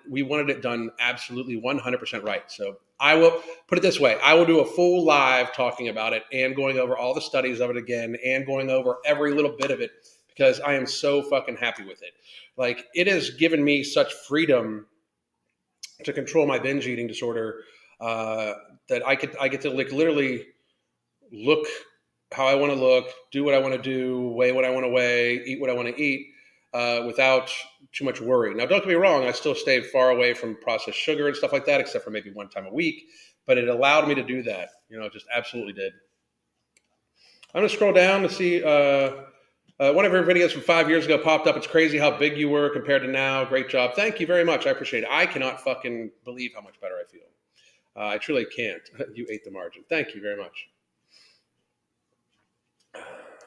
we wanted it done absolutely 100% right. So I will put it this way: I will do a full live talking about it and going over all the studies of it again and going over every little bit of it because I am so fucking happy with it. Like it has given me such freedom to control my binge eating disorder that I get to like literally look how I want to look, do what I want to do, weigh what I want to weigh, eat what I want to eat without too much worry. Now, don't get me wrong, I still stay far away from processed sugar and stuff like that, except for maybe one time a week, but it allowed me to do that. You know, it just absolutely did. I'm going to scroll down to see one of your videos from 5 years ago popped up. It's crazy how big you were compared to now. Great job. Thank you very much. I appreciate it. I cannot fucking believe how much better I feel. I truly can't. You ate the margin. Thank you very much.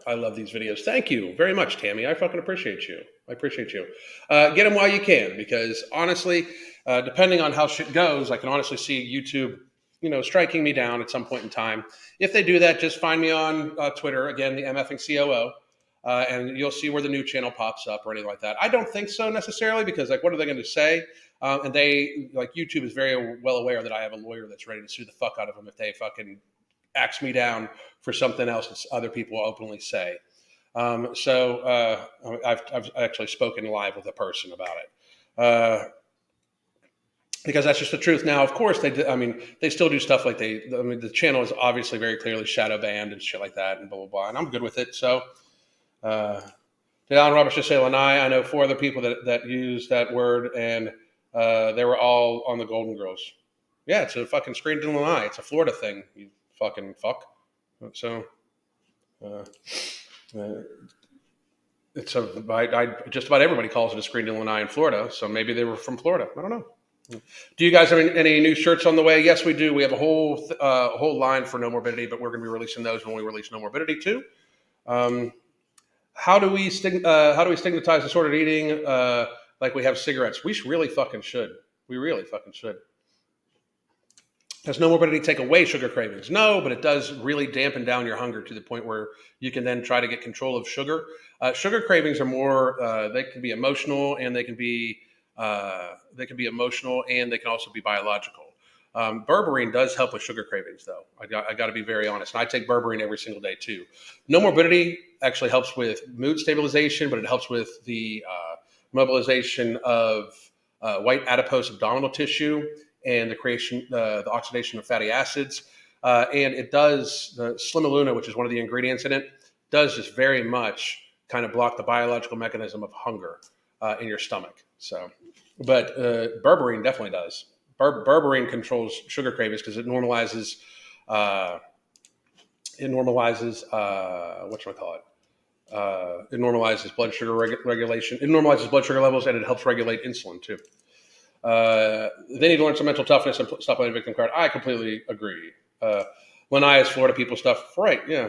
I love these videos. Thank you very much, Tammy. I fucking appreciate you. I appreciate you. Get them while you can, because honestly, depending on how shit goes, I can honestly see YouTube, you know, striking me down at some point in time. If they do that, just find me on Twitter, again, the MFing COO, and you'll see where the new channel pops up or anything like that. I don't think so necessarily, because like, what are they going to say? And they, like, YouTube is very well aware that I have a lawyer that's ready to sue the fuck out of them if they fucking axe me down for something else that other people openly say. So I've actually spoken live with a person about it. Because that's just the truth. Now, of course, they still do stuff like the channel is obviously very clearly shadow banned and shit like that and blah, blah, blah. And I'm good with it. So, did Alan Roberts just say lanai? I know 4 other people that use that word, and they were all on the Golden Girls. Yeah, it's a fucking screened in lanai. It's a Florida thing, you fucking fuck. So, it's just about everybody calls it a screened in lanai in Florida. So maybe they were from Florida. I don't know. Do you guys have any new shirts on the way? Yes, we do. We have a whole line for No Morbidity, but we're going to be releasing those when we release No Morbidity too. How do we stigmatize disordered eating like we have cigarettes? We really fucking should. We really fucking should. Does No Morbidity take away sugar cravings? No, but it does really dampen down your hunger to the point where you can then try to get control of sugar. Sugar cravings are more. They can be emotional, and they can be emotional, and they can also be biological. Berberine does help with sugar cravings, though. I got to be very honest. And I take berberine every single day too. No Morbidity actually helps with mood stabilization, but it helps with the mobilization of white adipose abdominal tissue and the oxidation of fatty acids. And it does, the Slimaluna, which is one of the ingredients in it, does just very much kind of block the biological mechanism of hunger in your stomach. So, but berberine definitely does. Berberine controls sugar cravings because it normalizes it normalizes blood sugar regulation. It normalizes blood sugar levels, and it helps regulate insulin too. They need to learn some mental toughness and stop playing victim card. I completely agree. Lanai is Florida people stuff, right? Yeah,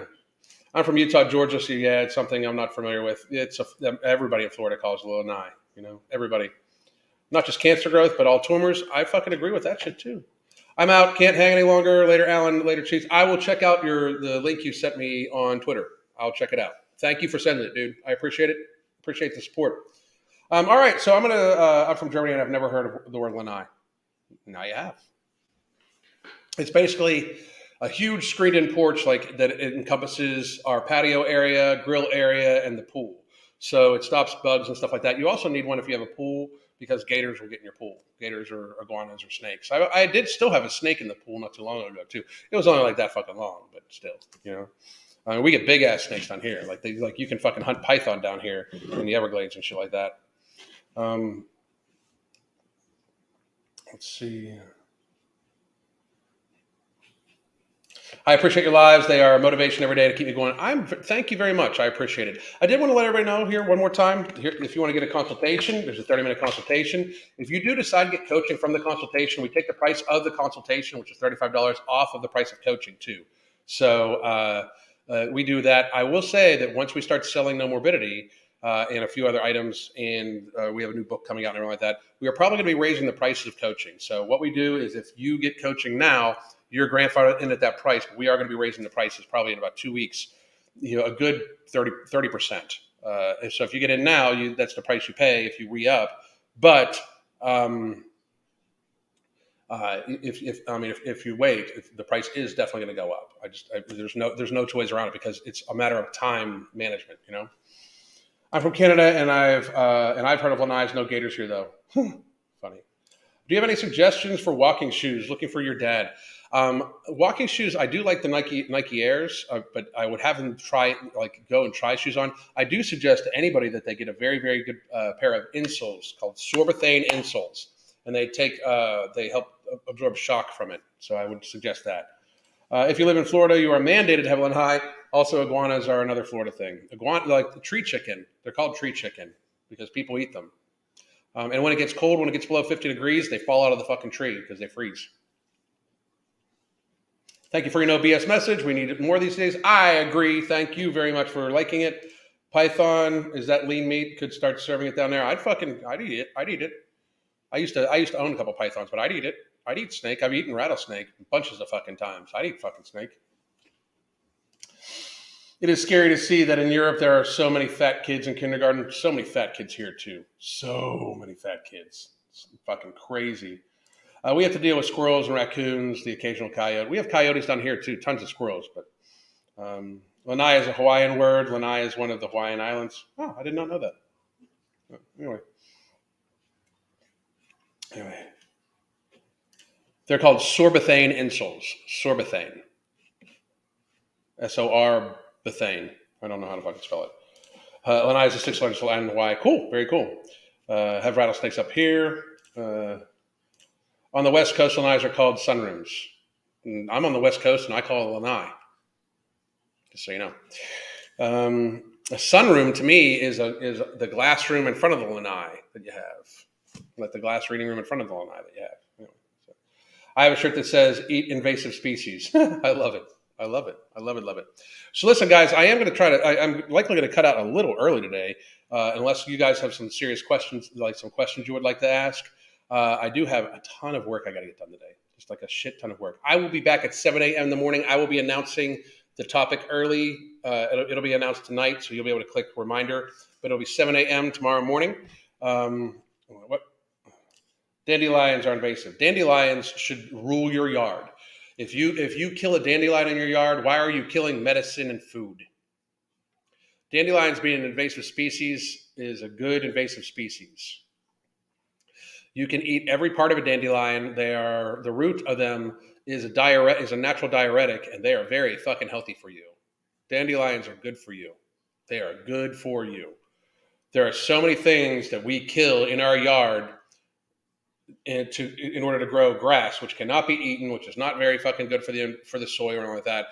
I'm from Utah, Georgia, so yeah, it's something I'm not familiar with. Everybody in Florida calls it lanai. You know, everybody. Not just cancer growth, but all tumors. I fucking agree with that shit too. I'm out. Can't hang any longer. Later, Alan. Later, Cheese. I will check out the link you sent me on Twitter. I'll check it out. Thank you for sending it, dude. I appreciate it. Appreciate the support. All right. So I'm from Germany, and I've never heard of the word lanai. Now you have. It's basically a huge screened-in porch like that. It encompasses our patio area, grill area, and the pool. So it stops bugs and stuff like that. You also need one if you have a pool, because gators will get in your pool. Gators or iguanas or snakes. I did still have a snake in the pool not too long ago too. It was only like that fucking long, but still, you know. I mean, we get big ass snakes down here. Like you can fucking hunt python down here in the Everglades and shit like that. Let's see. I appreciate your lives. They are a motivation every day to keep me going. Thank you very much. I appreciate it. I did want to let everybody know here one more time. Here, if you want to get a consultation, there's a 30-minute consultation. If you do decide to get coaching from the consultation, we take the price of the consultation, which is $35, off of the price of coaching too. So we do that. I will say that once we start selling No Morbidity and a few other items, and we have a new book coming out and everything like that, we are probably going to be raising the prices of coaching. So what we do is if you get coaching now, you're grandfathered in at that price, but we are going to be raising the prices probably in about 2 weeks, you know, a good 30%. And so if you get in now, that's the price you pay if you re-up. But if you wait, the price is definitely going to go up. There's no two ways around it because it's a matter of time management. You know, I'm from Canada and I've heard of lanais. No gators here though. Funny. Do you have any suggestions for walking shoes? Looking for your dad. Walking shoes, I do like the Nike Airs, but I would have them go and try shoes on. I do suggest to anybody that they get a very, very good pair of insoles called Sorbothane insoles, and they help absorb shock from it. So I would suggest that. If you live in Florida, you are mandated to have lanai. Also, iguanas are another Florida thing. Like the tree chicken, they're called tree chicken because people eat them. And when it gets cold, when it gets below 50 degrees, they fall out of the fucking tree because they freeze. Thank you for your no BS message. We need it more these days. I agree. Thank you very much for liking it. Python, is that lean meat? Could start serving it down there. I'd eat it. I'd eat it. I used to own a couple pythons, but I'd eat it. I'd eat snake. I've eaten rattlesnake bunches of fucking times. I'd eat fucking snake. It is scary to see that in Europe there are so many fat kids in kindergarten. So many fat kids here too. So many fat kids. It's fucking crazy. We have to deal with squirrels and raccoons, the occasional coyote. We have coyotes down here too, tons of squirrels. But lanai is a Hawaiian word. Lanai is one of the Hawaiian islands. Oh, I did not know that. Anyway. They're called Sorbothane insoles. Sorbothane. S-O-R bethane. I don't know how to fucking spell it. Lanai is a 6-letter island in Hawaii. Cool, very cool. Have rattlesnakes up here. On the West Coast, lanais are called sunrooms. And I'm on the West Coast, and I call it lanai. Just so you know. A sunroom, to me, is the glass room in front of the lanai that you have. Like the glass reading room in front of the lanai that you have. Anyway, so. I have a shirt that says, eat invasive species. I love it. I love it. I love it. Love it. So listen, guys, I am going to try to, I'm likely going to cut out a little early today, unless you guys have some serious questions, like some questions you would like to ask. I do have a ton of work I got to get done today. Just like a shit ton of work. I will be back at 7 a.m. in the morning. I will be announcing the topic early. It'll be announced tonight, so you'll be able to click reminder. But it'll be 7 a.m. tomorrow morning. What? Dandelions are invasive. Dandelions should rule your yard. If you kill a dandelion in your yard, why are you killing medicine and food? Dandelions being an invasive species is a good invasive species. You can eat every part of a dandelion. The root of them is a natural diuretic, and they are very fucking healthy for you. Dandelions are good for you. They are good for you. There are so many things that we kill in our yard in order to grow grass, which cannot be eaten, which is not very fucking good for the soil or anything like that.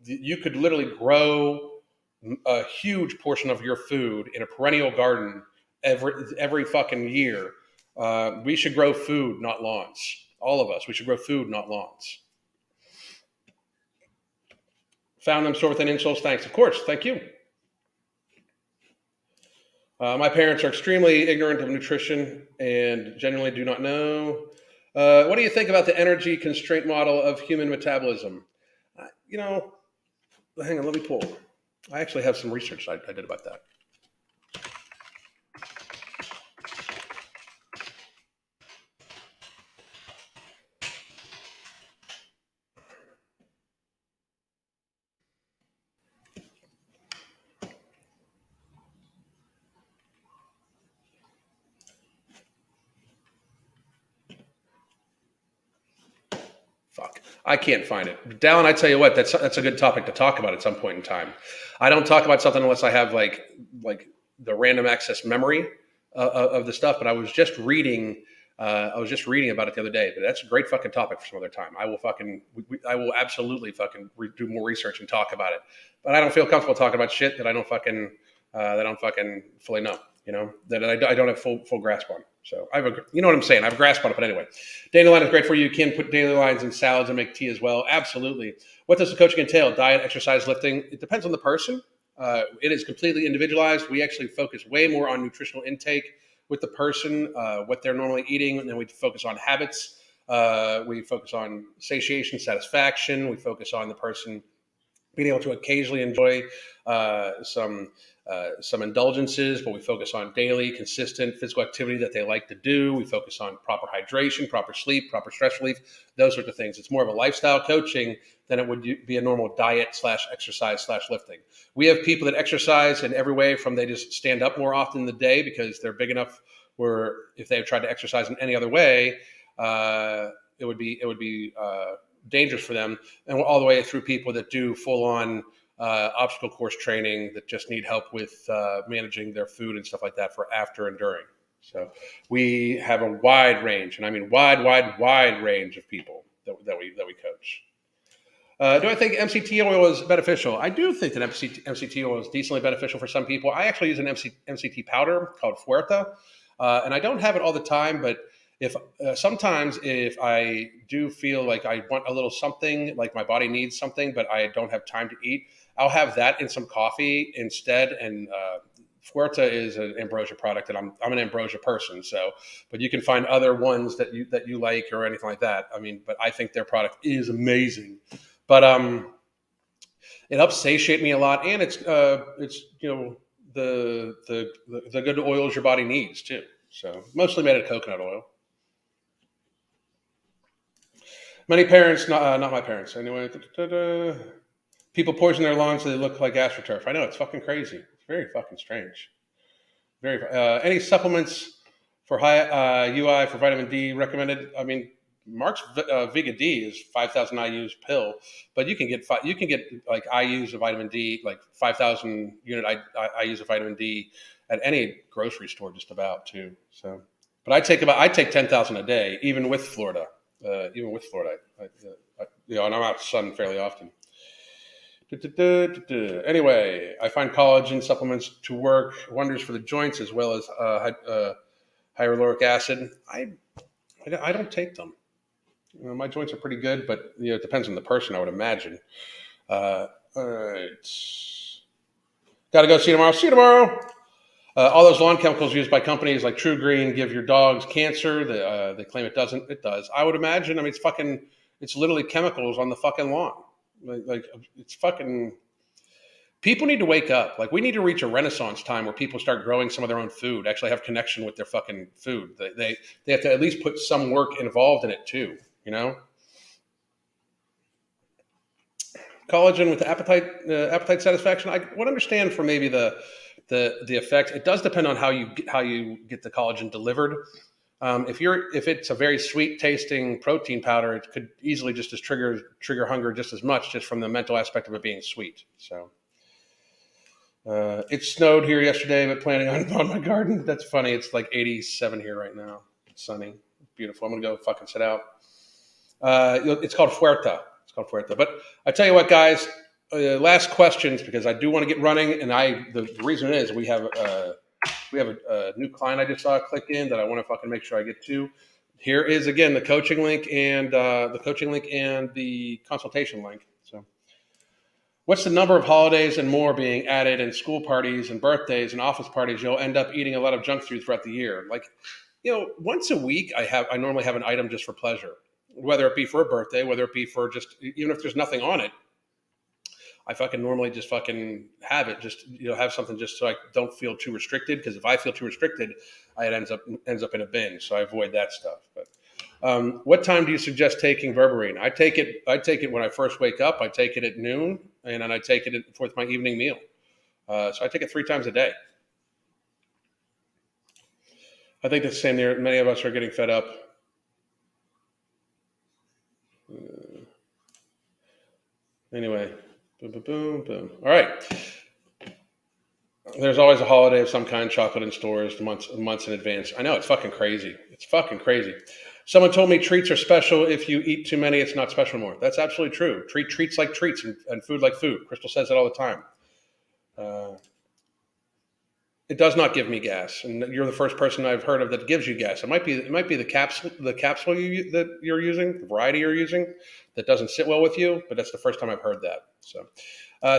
You could literally grow a huge portion of your food in a perennial garden every fucking year. We should grow food, not lawns. All of us, we should grow food, not lawns. Found them, store within insoles. Thanks. Of course. Thank you. My parents are extremely ignorant of nutrition and genuinely do not know. What do you think about the energy constraint model of human metabolism? Hang on, let me pull. I actually have some research I did about that. Fuck, I can't find it. Dallin, I tell you what, that's a good topic to talk about at some point in time. I don't talk about something unless I have like the random access memory of the stuff. But I was just reading. I was just reading about it the other day. But that's a great fucking topic for some other time. I will fucking. I will absolutely fucking do more research and talk about it. But I don't feel comfortable talking about shit that I don't fucking fully know. You know, that I don't have full grasp on. So you know what I'm saying? I have a grasp on it. But anyway, dandelion is great for you. You can put dandelions in salads and make tea as well. Absolutely. What does the coaching entail? Diet, exercise, lifting. It depends on the person. It is completely individualized. We actually focus way more on nutritional intake with the person, what they're normally eating, and then we focus on habits. We focus on satiation, satisfaction. We focus on the person being able to occasionally enjoy some indulgences, but we focus on daily, consistent physical activity that they like to do. We focus on proper hydration, proper sleep, proper stress relief, those sorts of things. It's more of a lifestyle coaching than it would be a normal diet / exercise / lifting. We have people that exercise in every way from they just stand up more often in the day because they're big enough where if they tried to exercise in any other way, it would be dangerous for them, and all the way through people that do full-on obstacle course training that just need help with managing their food and stuff like that for after and during. So we have a wide range, and I mean wide range of people that we coach. Do I think MCT oil is beneficial? I do think that MCT oil is decently beneficial for some people. I actually use an MCT powder called Fuerza, and I don't have it all the time, but if sometimes if I do feel like I want a little something, like my body needs something, but I don't have time to eat, I'll have that in some coffee instead. And Fuerza is an ambrosia product, and I'm an ambrosia person. So, but you can find other ones that you like or anything like that. I mean, but I think their product is amazing. But it helps satiate me a lot, and it's you know the good oils your body needs too. So mostly made of coconut oil. Many parents, not my parents. Anyway, people poison their lawns so they look like AstroTurf. I know, it's fucking crazy. It's very fucking strange. Any supplements for high UI for vitamin D recommended? I mean, Mark's Vega D is 5,000 IU's pill, but you can get like IU's of vitamin D, like 5,000 unit IU's of vitamin D at any grocery store just about too. So, but I take 10,000 a day, even with Florida. You know, and I'm out in the sun fairly often. Anyway, I find collagen supplements to work wonders for the joints as well as hyaluronic acid. I don't take them. You know, my joints are pretty good, but you know, it depends on the person, I would imagine. All right. Got to go. See you tomorrow. See you tomorrow. All those lawn chemicals used by companies like True Green give your dogs cancer. They claim it doesn't. It does. I would imagine. I mean, it's literally chemicals on the fucking lawn. Like it's fucking. People need to wake up. Like we need to reach a renaissance time where people start growing some of their own food, actually have connection with their fucking food. They have to at least put some work involved in it too. You know. Collagen with appetite satisfaction. I would understand for maybe the effect. It does depend on how you get the collagen delivered. If it's a very sweet tasting protein powder, it could easily just as trigger hunger just as much, just from the mental aspect of it being sweet. So it snowed here yesterday, but planning on my garden. That's funny. It's like 87 here right now. It's sunny, beautiful. I'm gonna go fucking sit out. It's called Fuerza. But I tell you what, guys. Last questions, because I do want to get running, and the reason is we have a new client I just saw click in that I want to fucking make sure I get to. Here is again the coaching link and the consultation link. So, what's the number of holidays and more being added, and school parties and birthdays and office parties? You'll end up eating a lot of junk food throughout the year. Like, you know, once a week I normally have an item just for pleasure, whether it be for a birthday, whether it be for just even if there's nothing on it. I fucking normally just fucking have it, just, you know, have something just so I don't feel too restricted. Because if I feel too restricted, it ends up in a binge. So I avoid that stuff. But what time do you suggest taking berberine? I take it when I first wake up. I take it at noon, and then I take it with my evening meal. So I take it 3 times a day. I think the same there. Many of us are getting fed up. Anyway, boom, boom, boom, boom. All right. There's always a holiday of some kind, chocolate in stores months in advance. I know, it's fucking crazy. It's fucking crazy. Someone told me treats are special. If you eat too many, it's not special anymore. That's absolutely true. Treat treats like treats and food like food. Crystal says it all the time. It does not give me gas, and you're the first person I've heard of that gives you gas. It might be the capsule that you're using, the variety you're using, that doesn't sit well with you. But that's the first time I've heard that. So,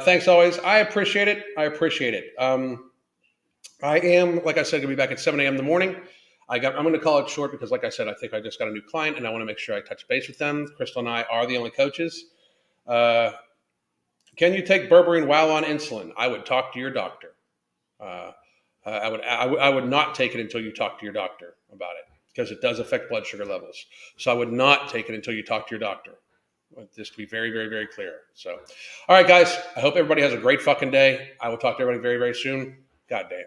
thanks always. I appreciate it. I am, like I said, going to be back at 7 a.m. in the morning. I'm going to call it short because, like I said, I think I just got a new client, and I want to make sure I touch base with them. Crystal and I are the only coaches. Can you take berberine while on insulin? I would talk to your doctor. I would not take it until you talk to your doctor about it because it does affect blood sugar levels. So I would not take it until you talk to your doctor. Just to be very, very, very clear. So, all right, guys, I hope everybody has a great fucking day. I will talk to everybody very, very soon. God damn.